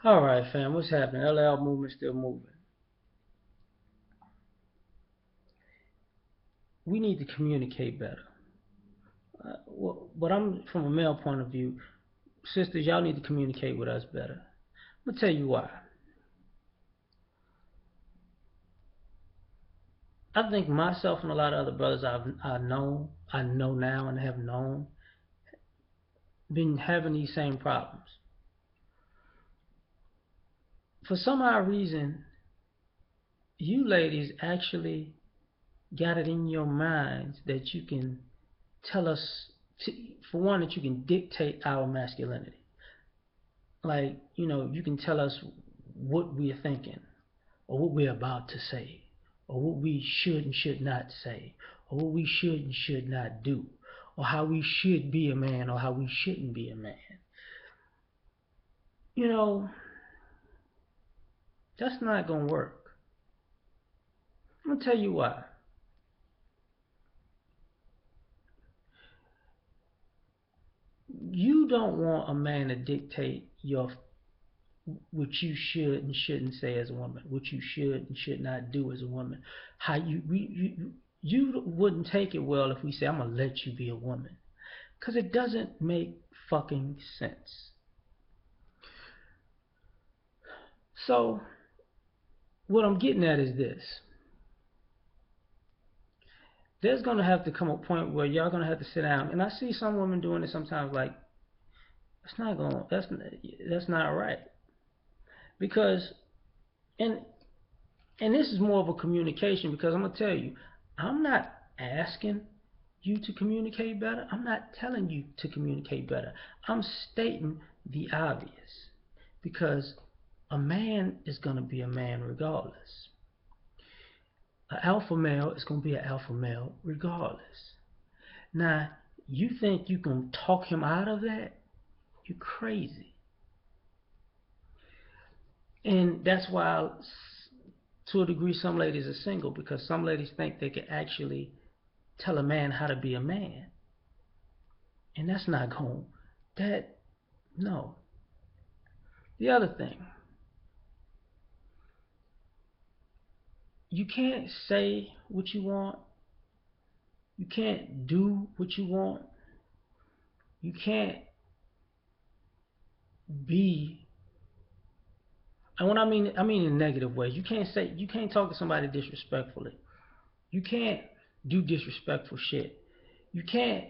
All right, fam, what's happening? L.A.R movement still moving. We need to communicate better. But I'm from a male point of view, sisters, y'all need to communicate with us better. I'm gonna tell you why. I think myself and a lot of other brothers I know now and have known, been having these same problems. For some odd reason, you ladies actually got it in your minds that you can tell us, for one, that you can dictate our masculinity. Like, you can tell us what we're thinking, or what we're about to say, or what we should and should not say, or what we should and should not do, or how we should be a man, or how we shouldn't be a man. You know, that's not going to work. I'm going to tell you why. You don't want a man to dictate what you should and shouldn't say as a woman, what you should and should not do as a woman. How you wouldn't take it well if we say, I'm gonna let you be a woman, because it doesn't make fucking sense. So what I'm getting at is this: there's gonna have to come a point where y'all gonna have to sit down, and I see some women doing it sometimes. Like, that's not right, because and and this is more of a communication, because I'm gonna tell you, I'm not asking you to communicate better. I'm not telling you to communicate better. I'm stating the obvious, because a man is gonna be a man regardless. An alpha male is gonna be an alpha male regardless. Now, you think you can talk him out of that? You're crazy. And that's why, to a degree, some ladies are single, because some ladies think they can actually tell a man how to be a man. And that's not going, that, no. The other thing, you can't say what you want, you can't do what you want, you can't be, and what I mean in negative ways. You can't talk to somebody disrespectfully. You can't do disrespectful shit. You can't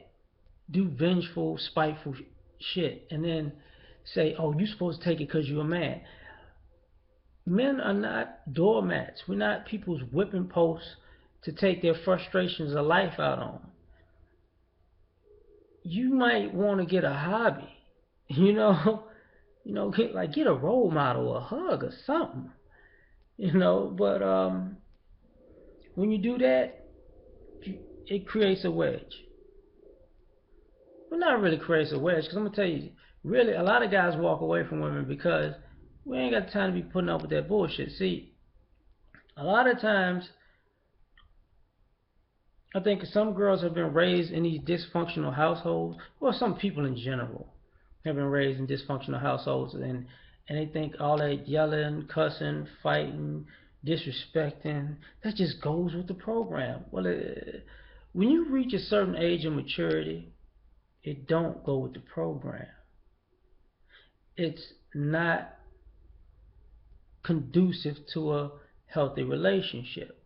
do vengeful, spiteful shit and then say, "Oh, you're supposed to take it because you're a man." Men are not doormats. We're not people's whipping posts to take their frustrations of life out on. You might want to get a hobby, you know, get a role model, a hug, or something, But when you do that, it creates a wedge. Well, not really creates a wedge, because I'm gonna tell you, really, a lot of guys walk away from women because we ain't got time to be putting up with that bullshit. See, a lot of times, I think some girls have been raised in these dysfunctional households, or some people in general have been raised in dysfunctional households, and they think all that yelling, cussing, fighting, disrespecting, that just goes with the program. Well, when you reach a certain age of maturity, it don't go with the program. It's not conducive to a healthy relationship.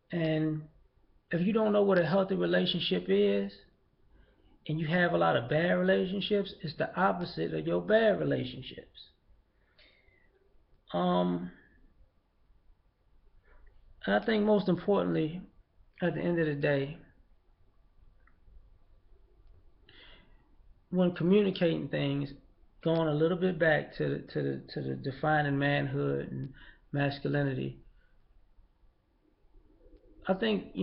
And if you don't know what a healthy relationship is, and you have a lot of bad relationships, it's the opposite of your bad relationships. Um, and I think most importantly, at the end of the day, when communicating things, going a little bit back to the defining manhood and masculinity, I think,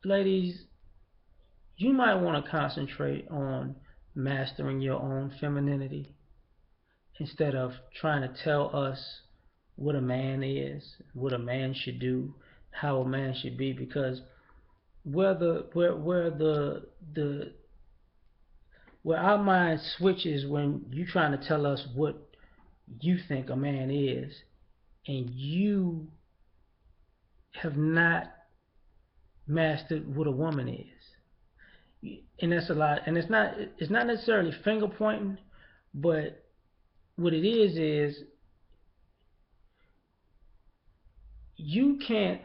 ladies, you might want to concentrate on mastering your own femininity instead of trying to tell us what a man is, what a man should do, how a man should be, because where the where our mind switches when you trying to tell us what you think a man is, and you have not mastered what a woman is. And that's a lot. And it's not necessarily finger pointing, but what it is you can't.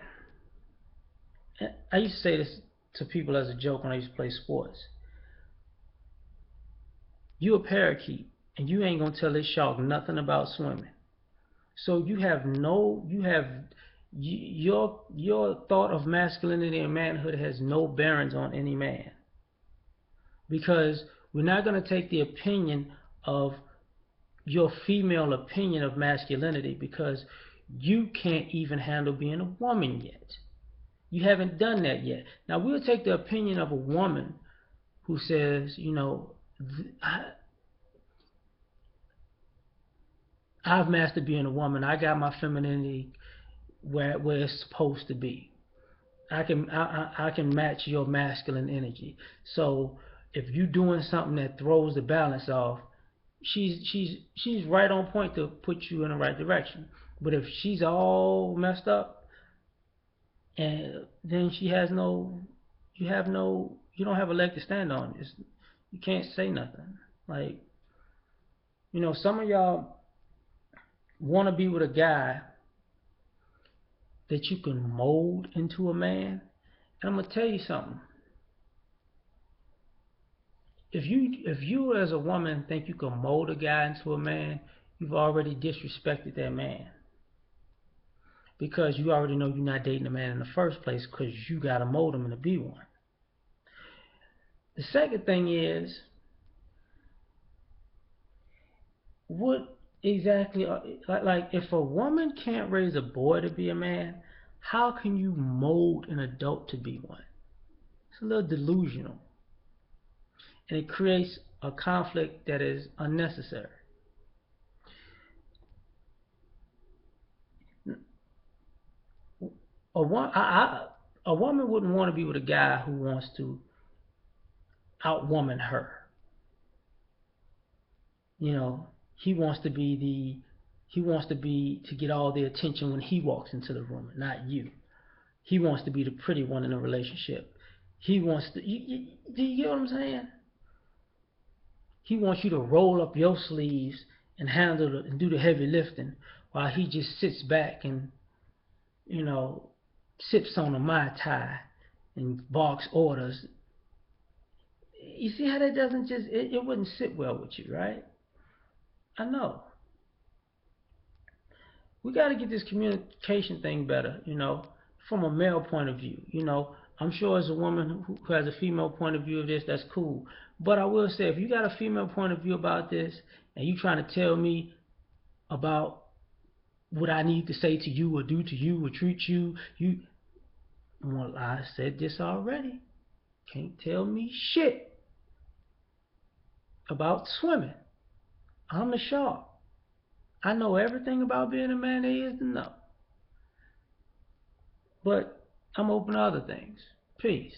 I used to say this to people as a joke when I used to play sports. You a parakeet, and you ain't gonna tell this shark nothing about swimming. So your thought of masculinity and manhood has no bearings on any man, because we're not going to take the opinion of your female opinion of masculinity, because you can't even handle being a woman yet. You haven't done that yet. Now we'll take the opinion of a woman who says, I've mastered being a woman. I got my femininity where it's supposed to be. I can match your masculine energy. So if you're doing something that throws the balance off, she's right on point to put you in the right direction. But if she's all messed up, and then you don't have a leg to stand on. You can't say nothing. Like, some of y'all want to be with a guy that you can mold into a man. And I'm gonna tell you something. If you as a woman think you can mold a guy into a man, you've already disrespected that man, because you already know you're not dating a man in the first place, because you gotta mold him to be one. The second thing is, what exactly like if a woman can't raise a boy to be a man, how can you mold an adult to be one? It's a little delusional, and it creates a conflict that is unnecessary. A woman wouldn't want to be with a guy who wants to outwoman her. You know, he wants to be to get all the attention when he walks into the room, not you. He wants to be the pretty one in a relationship. He wants to. Do you get what I'm saying? He wants you to roll up your sleeves and and do the heavy lifting, while he just sits back and you know sips on a mai tai and barks orders. You see how that doesn't it wouldn't sit well with you, right? I know. We got to get this communication thing better, from a male point of view. I'm sure as a woman who has a female point of view of this, that's cool. But I will say, if you got a female point of view about this, and you trying to tell me about what I need to say to you or do to you or treat you, well, I said this already. Can't tell me shit about swimming. I'm the shark. I know everything about being a man there is to know. But I'm open to other things. Peace.